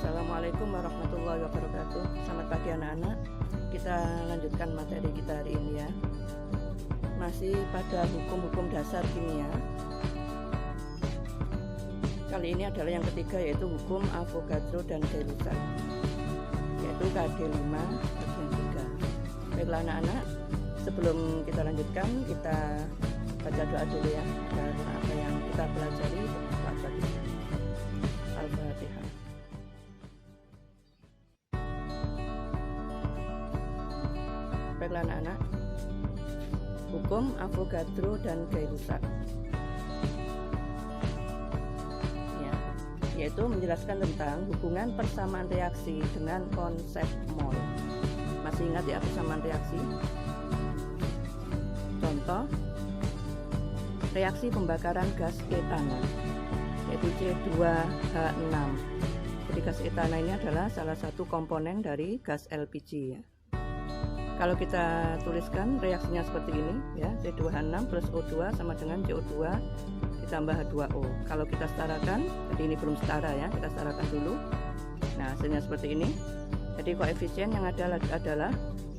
Assalamualaikum warahmatullahi wabarakatuh. Selamat pagi anak-anak. Kita lanjutkan materi kita hari ini ya. Masih pada hukum-hukum dasar kimia. Kali ini adalah yang ketiga, yaitu hukum Avogadro dan Gay-Lussac, yaitu KD5 bagian 3. Baiklah anak-anak, sebelum kita lanjutkan, kita baca doa dulu ya, karena apa yang kita pelajari bermanfaat bagi kita. Al-Fatihah. Baiklah anak-anak, hukum Avogadro dan Gay-Lussac ya, yaitu menjelaskan tentang hubungan persamaan reaksi dengan konsep mol. Masih ingat ya persamaan reaksi? Contoh reaksi pembakaran gas etana, yaitu C2H6. Jadi gas etana ini adalah salah satu komponen dari gas LPG ya. Kalau kita tuliskan reaksinya seperti ini ya, C2H6 plus O2 sama dengan CO2 ditambah H2O. Kalau kita setarakan, jadi ini belum setara ya, kita setarakan dulu. Nah hasilnya seperti ini. Jadi koefisien yang ada adalah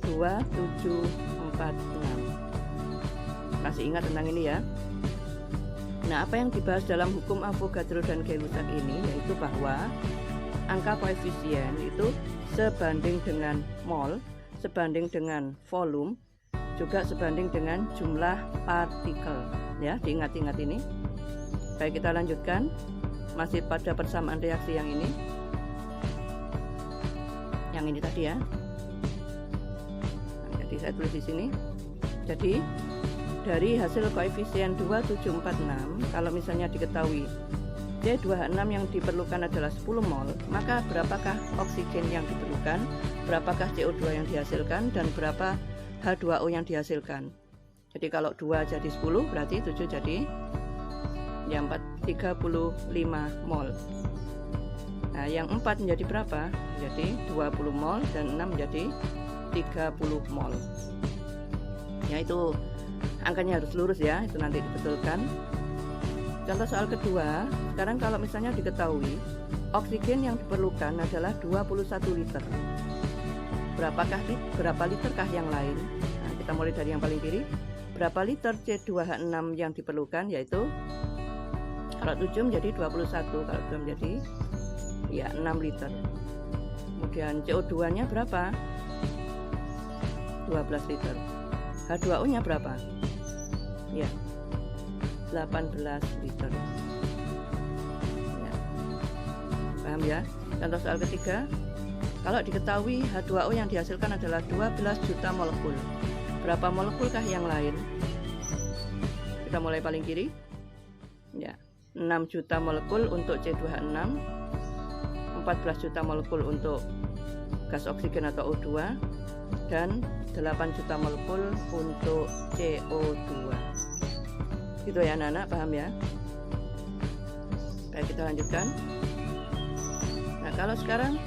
2746. Masih ingat tentang ini ya. Nah apa yang dibahas dalam hukum Avogadro dan Gay-Lussac ini, yaitu bahwa angka koefisien itu sebanding dengan mol, sebanding dengan volume, juga sebanding dengan jumlah partikel ya. Diingat-ingat ini. Baik, kita lanjutkan, masih pada persamaan reaksi yang ini, yang ini tadi ya. Nah, jadi saya tulis di sini. Jadi dari hasil koefisien 2746, kalau misalnya diketahui C2H6 yang diperlukan adalah 10 mol, maka berapakah oksigen yang diperlukan, berapakah CO2 yang dihasilkan, dan berapa H2O yang dihasilkan. Jadi kalau 2 jadi 10, berarti 7 jadi ya 35 mol. Nah yang 4 menjadi berapa? Jadi 20 mol, dan 6 menjadi 30 mol. Ya itu angkanya harus lurus ya, itu nanti dibetulkan. Contoh soal kedua, sekarang kalau misalnya diketahui oksigen yang diperlukan adalah 21 liter. Berapa literkah yang lain? Nah, kita mulai dari yang paling kiri. Berapa liter C2H6 yang diperlukan, yaitu kalau 7 menjadi 21, kalau 2 menjadi ya 6 liter. Kemudian CO2-nya berapa? 12 liter. H2O-nya berapa? Ya, 18 liter ya. Paham ya? Contoh soal ketiga, kalau diketahui H2O yang dihasilkan adalah 12 juta molekul, berapa molekulkah yang lain? Kita mulai paling kiri ya, 6 juta molekul untuk C2H6, 14 juta molekul untuk gas oksigen atau O2, dan 8 juta molekul untuk CO2. Gitu ya anak-anak, paham ya? Baik, kita lanjutkan. Nah kalau sekarang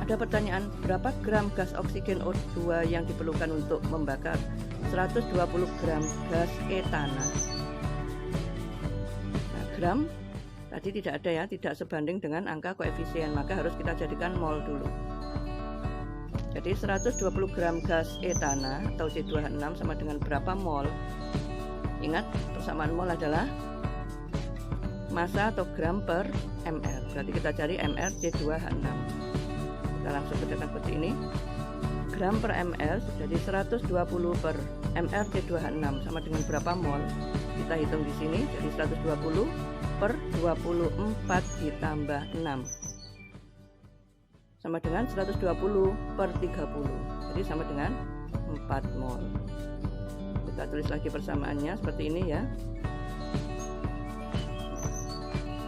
ada pertanyaan, berapa gram gas oksigen O2 yang diperlukan untuk membakar 120 gram gas etana? Nah gram tadi tidak ada ya, tidak sebanding dengan angka koefisien, maka harus kita jadikan mol dulu. Jadi 120 gram gas etana atau C2H6 sama dengan berapa mol? Ingat, persamaan mol adalah massa atau gram per ml. Berarti kita cari ml C2H6. Kita langsung kerjakan seperti ini. Gram per ml jadi 120 per ml C2H6 sama dengan berapa mol? Kita hitung di sini, jadi 120 per 24 ditambah 6 sama dengan 120 per 30. Jadi sama dengan 4 mol. Kita tulis lagi persamaannya seperti ini ya.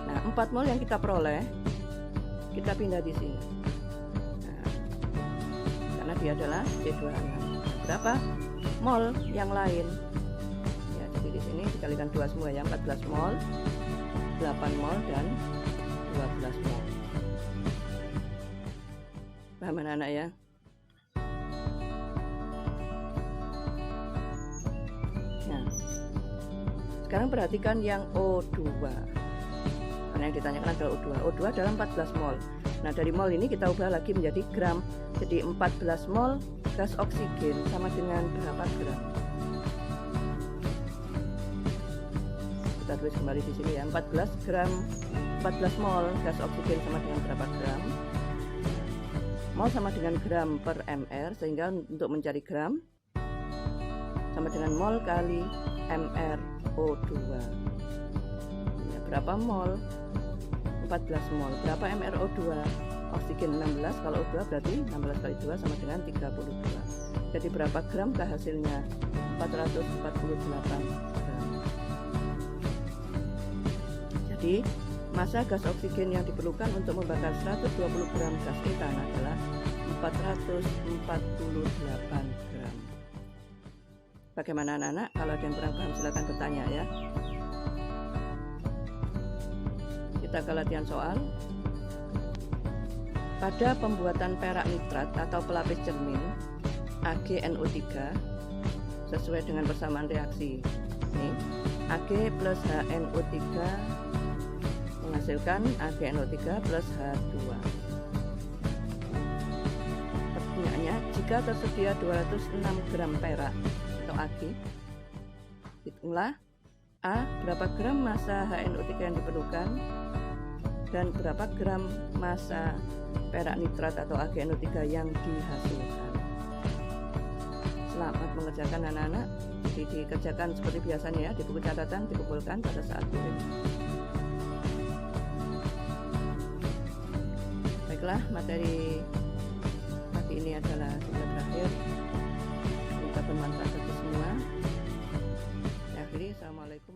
Nah 4 mol yang kita peroleh, kita pindah di sini. Nah, karena dia adalah C2H6. Berapa mol yang lain? Ya, jadi di sini dikalikan 2 semua ya, 14 mol, 8 mol, dan 12 mol. Paham anak-anak ya? Nah, sekarang perhatikan yang O2. Karena yang ditanyakan adalah O2. O2 adalah 14 mol. Nah, dari mol ini kita ubah lagi menjadi gram. Jadi 14 mol gas oksigen sama dengan berapa gram? Kita tulis kembali di sini ya, 14 mol gas oksigen sama dengan berapa gram? Mol sama dengan gram per mr, sehingga untuk mencari gram sama dengan mol kali mr O2. Ya, berapa mol? 14 mol. Berapa mr O2? Oksigen 16, kalau O2 berarti 16 kali 2 sama dengan 32. Jadi berapa gram kah hasilnya? 448 gram. Jadi massa gas oksigen yang diperlukan untuk membakar 120 gram gas etan adalah 448 gram. Bagaimana anak-anak? Kalau ada yang kurang paham silakan bertanya ya. Kita ke latihan soal. Pada pembuatan perak nitrat atau pelapis cermin AgNO3 sesuai dengan persamaan reaksi ini, Ag plus HNO3 menghasilkan AgNO3 plus H2. Pertanyaannya, jika tersedia 206 gram perak atau Ag, hitunglah A. Berapa gram massa HNO3 yang diperlukan, dan berapa gram massa perak nitrat atau AgNO3 yang dihasilkan. Selamat mengerjakan anak-anak. Jadi dikerjakan seperti biasanya ya, di buku catatan dikumpulkan pada saat tulis. Baiklah, materi pagi ini adalah sudah berakhir. Semoga bermanfaat bagi semua. Saya akhiri, assalamualaikum.